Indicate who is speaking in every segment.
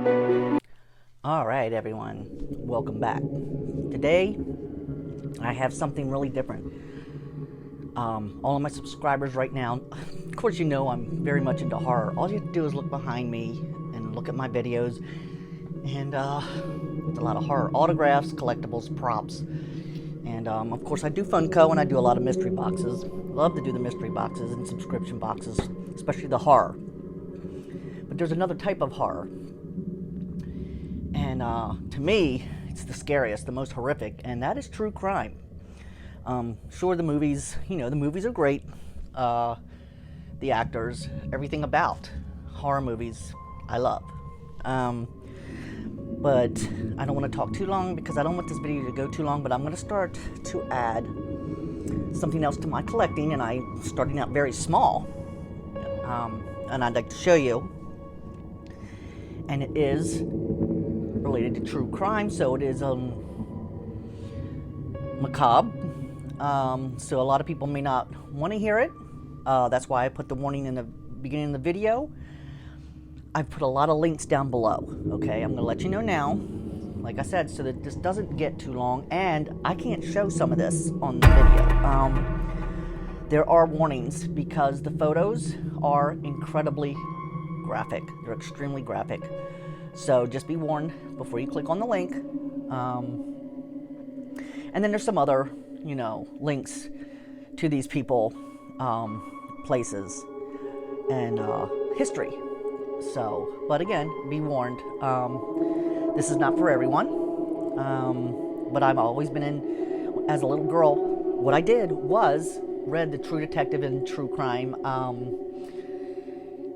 Speaker 1: All right, everyone, welcome back. Today, I have something really different. All of my subscribers right now, of course, you know I'm very much into horror. All you have to do is look behind me and look at my videos, and it's a lot of horror autographs, collectibles, props, and of course, I do Funko and I do a lot of mystery boxes. Love to do the mystery boxes and subscription boxes, especially the horror. But there's another type of horror. And to me, it's the scariest, the most horrific, and that is true crime. Sure, the movies, the movies are great. The actors, everything about horror movies, I love. But I don't want to talk too long because I don't want this video to go too long, but I'm going to start to add something else to my collecting, and I'm starting out very small. And I'd like to show you. And it is related to true crime, so it is macabre. So a lot of people may not want to hear it. That's why I put the warning in the beginning of the video. I've put a lot of links down below. Okay, I'm going to let you know now, like I said, so that this doesn't get too long, and I can't show some of this on the video. There are warnings because the photos are incredibly graphic. They're extremely graphic. So just be warned before you click on the link. And then there's some other, links to these people, places, and history. So, but again, be warned. This is not for everyone. But I've always been in, as a little girl, what I did was read the True Detective and True Crime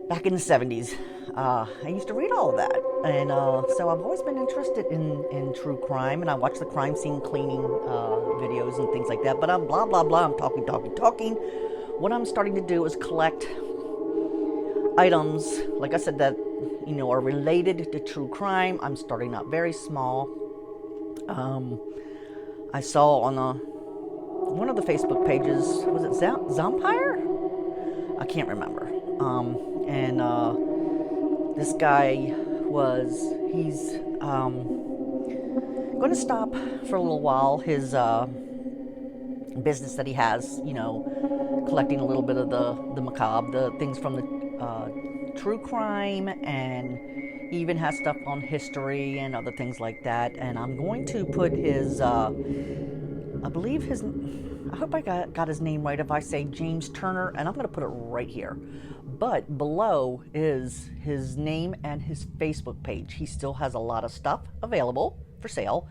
Speaker 1: back in the 70s. I used to read all of that, and so I've always been interested in true crime, and I watch the crime scene cleaning videos and things like that, but I'm blah, blah, blah, I'm talking. What I'm starting to do is collect items, like I said, that, are related to true crime. I'm starting out very small. I saw on one of the Facebook pages, was it Zampire? I can't remember. This guy he's going to stop for a little while his business that he has, collecting a little bit of the macabre, the things from the true crime, and he even has stuff on history and other things like that. And I'm going to put his, I hope I got his name right if I say James Turner, and I'm going to put it right here. But below is his name and his Facebook page. He still has a lot of stuff available for sale.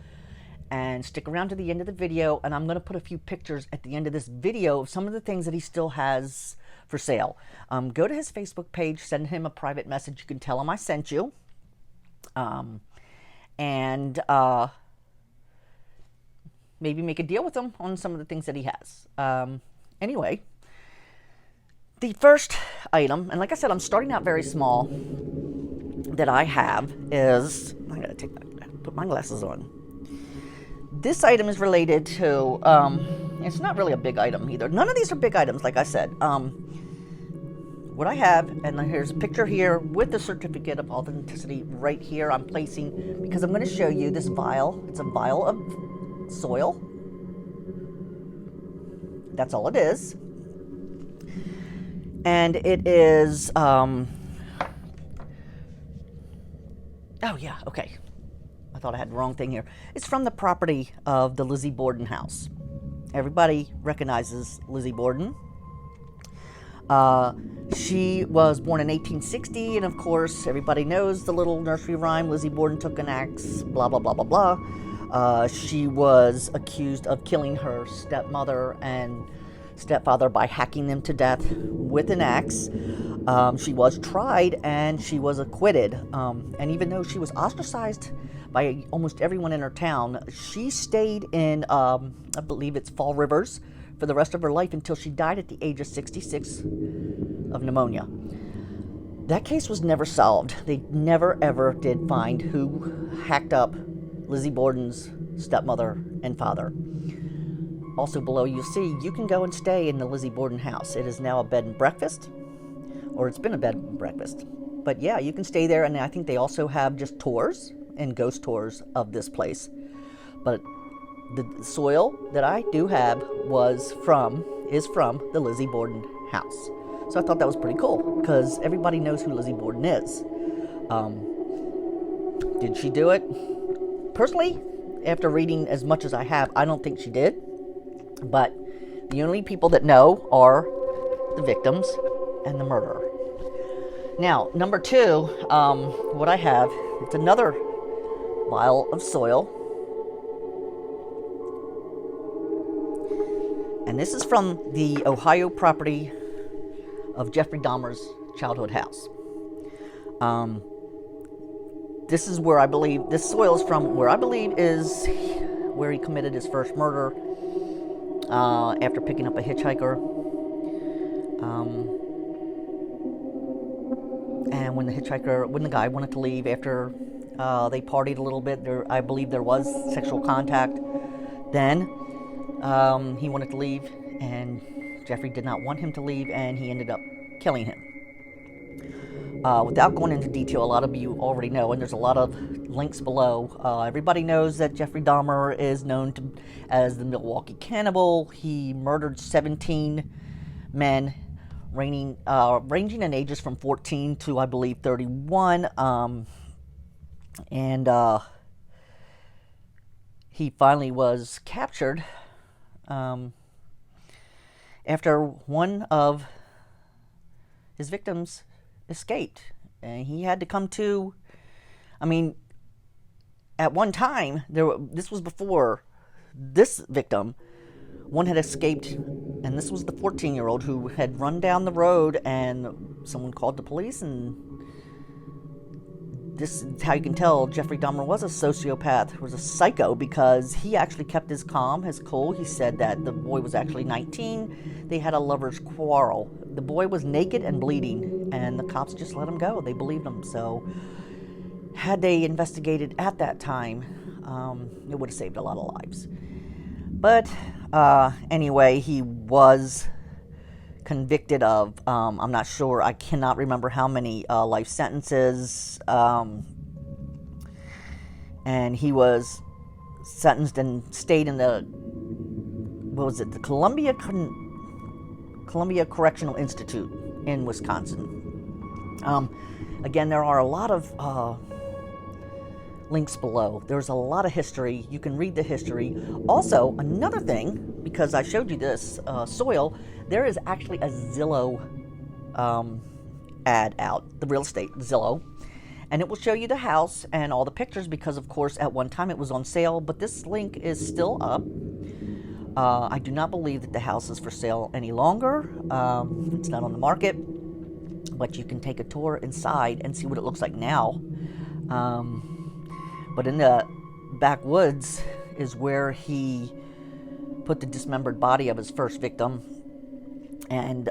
Speaker 1: And stick around to the end of the video, and I'm going to put a few pictures at the end of this video of some of the things that he still has for sale. Go to his Facebook page, send him a private message. You can tell him I sent you. Maybe make a deal with him on some of the things that he has. Anyway, the first item, and like I said, I'm starting out very small, that I have is, I gotta put my glasses on. This item is related to, it's not really a big item either. None of these are big items, like I said. What I have, and here's a picture here with the certificate of authenticity right here, I'm placing, because I'm going to show you this vial. It's a vial of soil. That's all it is. And it is, oh yeah, okay. I thought I had the wrong thing here. It's from the property of the Lizzie Borden house. Everybody recognizes Lizzie Borden. She was born in 1860, and of course, everybody knows the little nursery rhyme, Lizzie Borden took an axe, blah, blah, blah, blah, blah. She was accused of killing her stepmother and stepfather by hacking them to death with an axe. She was tried and she was acquitted. And even though she was ostracized by almost everyone in her town, she stayed in, I believe it's Fall Rivers, for the rest of her life until she died at the age of 66 of pneumonia. That case was never solved. They never ever did find who hacked up Lizzie Borden's stepmother and father. Also below you'll see you can go and stay in the Lizzie Borden house. It is now a bed and breakfast, or it's been a bed and breakfast. But yeah, you can stay there, and I think they also have just tours and ghost tours of this place. But the soil that I do have is from the Lizzie Borden house. So I thought that was pretty cool because everybody knows who Lizzie Borden is. Did she do it? Personally, after reading as much as I have, I don't think she did. But the only people that know are the victims and the murderer. Now, number two, what I have, it's another vial of soil. And this is from the Ohio property of Jeffrey Dahmer's childhood house. This is where I believe, this soil is from where I believe is where he committed his first murder after picking up a hitchhiker. And when the guy wanted to leave after they partied a little bit, I believe there was sexual contact. Then he wanted to leave, and Jeffrey did not want him to leave, and he ended up killing him. Without going into detail, a lot of you already know, and there's a lot of links below. Everybody knows that Jeffrey Dahmer is known as the Milwaukee Cannibal. He murdered 17 men, ranging in ages from 14 to, I believe, 31. And he finally was captured after one of his victims escaped. And he had to come to, I mean, at one time, this was before this victim, one had escaped, and this was the 14-year-old who had run down the road, and someone called the police, and this is how you can tell Jeffrey Dahmer was a sociopath, was a psycho, because he actually kept his calm, his cool. He said that the boy was actually 19. They had a lover's quarrel. The boy was naked and bleeding, and the cops just let him go. They believed him. So had they investigated at that time, it would have saved a lot of lives. But anyway, he was convicted of, I'm not sure, I cannot remember how many life sentences, and he was sentenced and stayed in the, the Columbia Correctional Institute in Wisconsin. Again, there are a lot of links below. There's a lot of history. You can read the history. Also, another thing, because I showed you this soil, there is actually a Zillow ad out, the real estate Zillow, and it will show you the house and all the pictures because, of course, at one time it was on sale, but this link is still up. I do not believe that the house is for sale any longer. It's not on the market, but you can take a tour inside and see what it looks like now. But in the backwoods is where he put the dismembered body of his first victim, and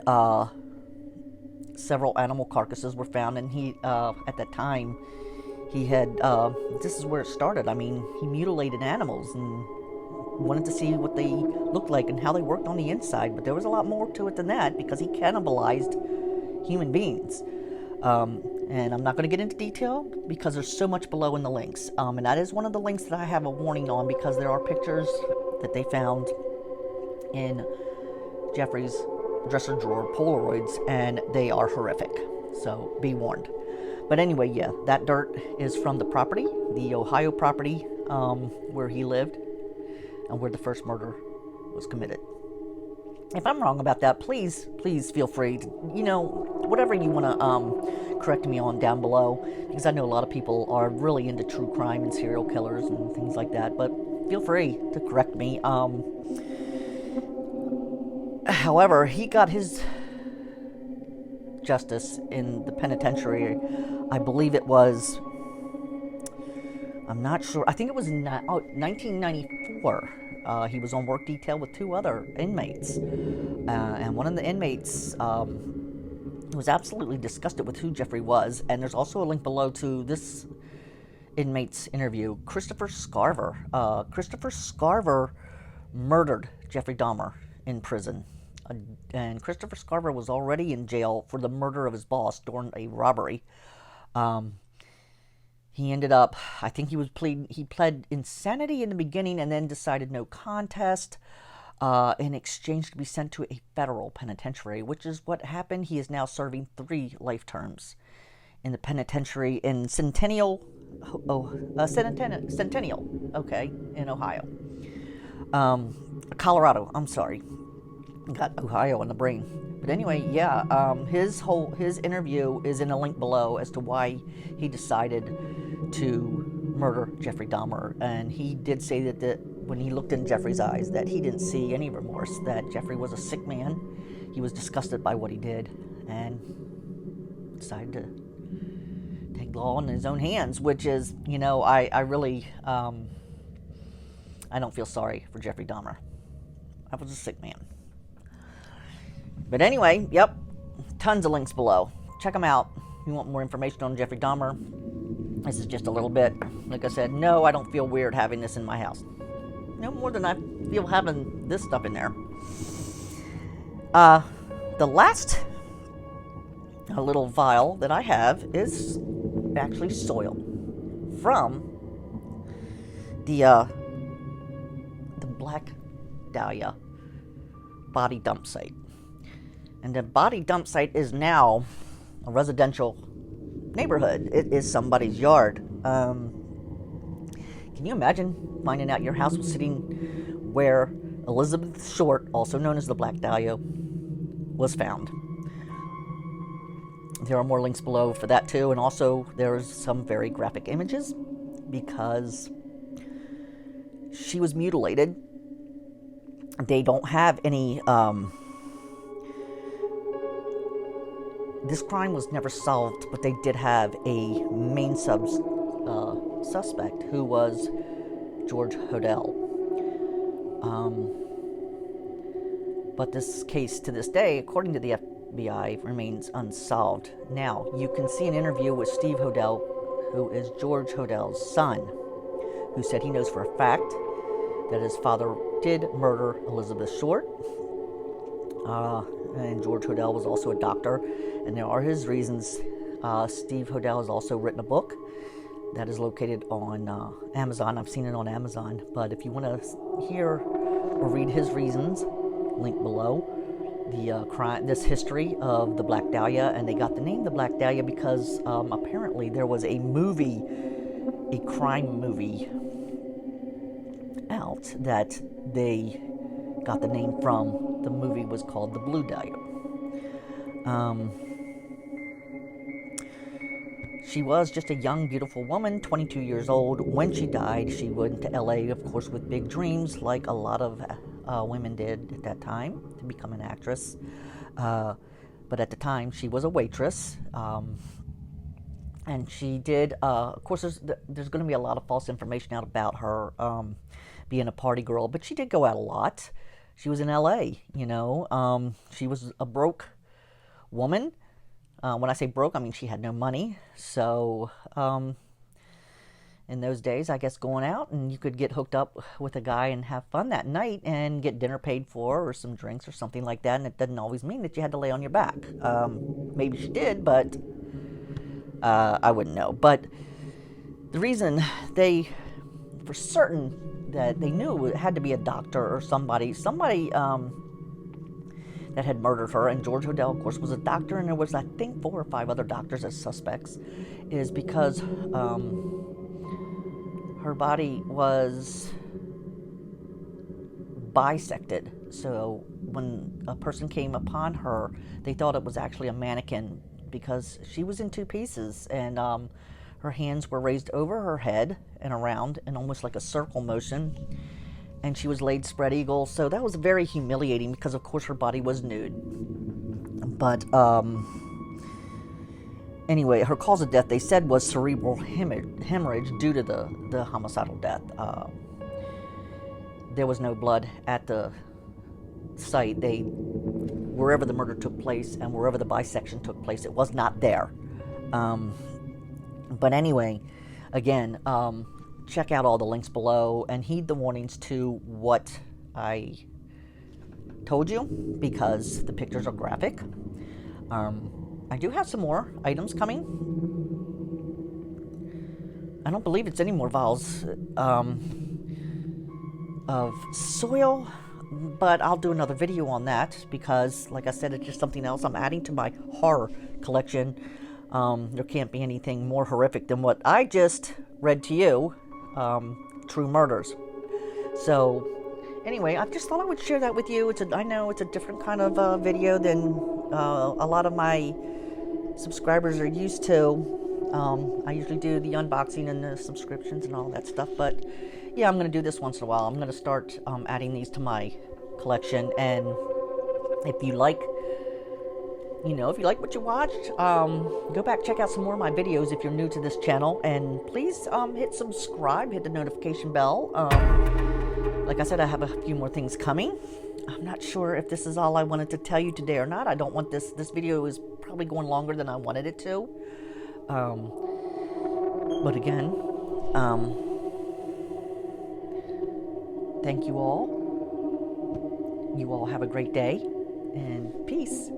Speaker 1: several animal carcasses were found, and he, at that time, he had, this is where it started. I mean, he mutilated animals and wanted to see what they looked like and how they worked on the inside, but there was a lot more to it than that because he cannibalized human beings. And I'm not going to get into detail because there's so much below in the links. And that is one of the links that I have a warning on because there are pictures that they found in Jeffrey's dresser drawer, Polaroids, and they are horrific. So be warned. But anyway, yeah, that dirt is from the property, the Ohio property where he lived and where the first murder was committed. If I'm wrong about that, please feel free to, whatever you want to correct me on down below, because I know a lot of people are really into true crime and serial killers and things like that, but feel free to correct me. However, he got his justice in the penitentiary. I believe it was, I'm not sure, I think it was 1994. He was on work detail with two other inmates. And one of the inmates was absolutely disgusted with who Jeffrey was. And there's also a link below to this inmate's interview. Christopher Scarver. Christopher Scarver murdered Jeffrey Dahmer in prison. And Christopher Scarver was already in jail for the murder of his boss during a robbery. He ended up, I think he pled insanity in the beginning and then decided no contest in exchange to be sent to a federal penitentiary, which is what happened. He is now serving 3 life terms in the penitentiary in Centennial, okay, in Ohio. Colorado, I'm sorry. Got Ohio on the brain. But anyway, yeah, his interview is in a link below as to why he decided to murder Jeffrey Dahmer. And he did say that when he looked in Jeffrey's eyes, that he didn't see any remorse, that Jeffrey was a sick man. He was disgusted by what he did and decided to take the law in his own hands, which is, I really, I don't feel sorry for Jeffrey Dahmer. I was a sick man. But anyway, yep, tons of links below. Check them out. If you want more information on Jeffrey Dahmer, this is just a little bit. Like I said, no, I don't feel weird having this in my house. No more than I feel having this stuff in there. The last little vial that I have is actually soil from the Black Dahlia body dump site. And the body dump site is now a residential neighborhood. It is somebody's yard. Can you imagine finding out your house was sitting where Elizabeth Short, also known as the Black Dahlia, was found? There are more links below for that too, and also there's some very graphic images because she was mutilated. They don't have any this crime was never solved, but they did have a main suspect who was George Hodel. But this case, to this day, according to the FBI, remains unsolved. Now, you can see an interview with Steve Hodel, who is George Hodel's son, who said he knows for a fact that his father did murder Elizabeth Short. And George Hodel was also a doctor, and there are his reasons. Steve Hodel has also written a book that is located on Amazon. I've seen it on Amazon, but if you want to hear or read his reasons, link below. This history of the Black Dahlia, and they got the name the Black Dahlia because apparently there was a crime movie out that they got the name from. The movie was called The Blue Dahlia. She was just a young, beautiful woman, 22 years old. When she died, she went to LA, of course, with big dreams, like a lot of women did at that time, to become an actress. But at the time, she was a waitress. And she did, of course, there's going to be a lot of false information out about her being a party girl, but she did go out a lot. She was in LA, she was a broke woman. When I say broke, I mean she had no money. So in those days, I guess going out and you could get hooked up with a guy and have fun that night and get dinner paid for or some drinks or something like that. And it doesn't always mean that you had to lay on your back. Maybe she did, but I wouldn't know. But the reason they, for certain, that they knew it had to be a doctor or somebody that had murdered her, and George Hodel, of course, was a doctor, and there was, I think, 4 or 5 other doctors as suspects, is because her body was bisected. So when a person came upon her, they thought it was actually a mannequin because she was in 2 pieces, and her hands were raised over her head and around in almost like a circle motion, and she was laid spread eagle. So that was very humiliating because, of course, her body was nude. But anyway, her cause of death, they said, was cerebral hemorrhage due to the homicidal death. There was no blood at the site. Wherever the murder took place and wherever the bisection took place, it was not there. But anyway, again, check out all the links below and heed the warnings to what I told you, because the pictures are graphic. I do have some more items coming I don't believe it's any more vials of soil, but I'll do another video on that because, like I said, it's just something else I'm adding to my horror collection. There can't be anything more horrific than what I just read to you, true murders. So anyway, I just thought I would share that with you. I know it's a different kind of video than a lot of my subscribers are used to. I usually do the unboxing and the subscriptions and all that stuff, but yeah, I'm going to do this once in a while. I'm going to start adding these to my collection, and if you like, if you like what you watched, go back, check out some more of my videos if you're new to this channel, and please hit subscribe, hit the notification bell. Like I said, I have a few more things coming. I'm not sure if this is all I wanted to tell you today or not. I don't want this video is probably going longer than I wanted it to. But again, thank you all. You all have a great day, and peace.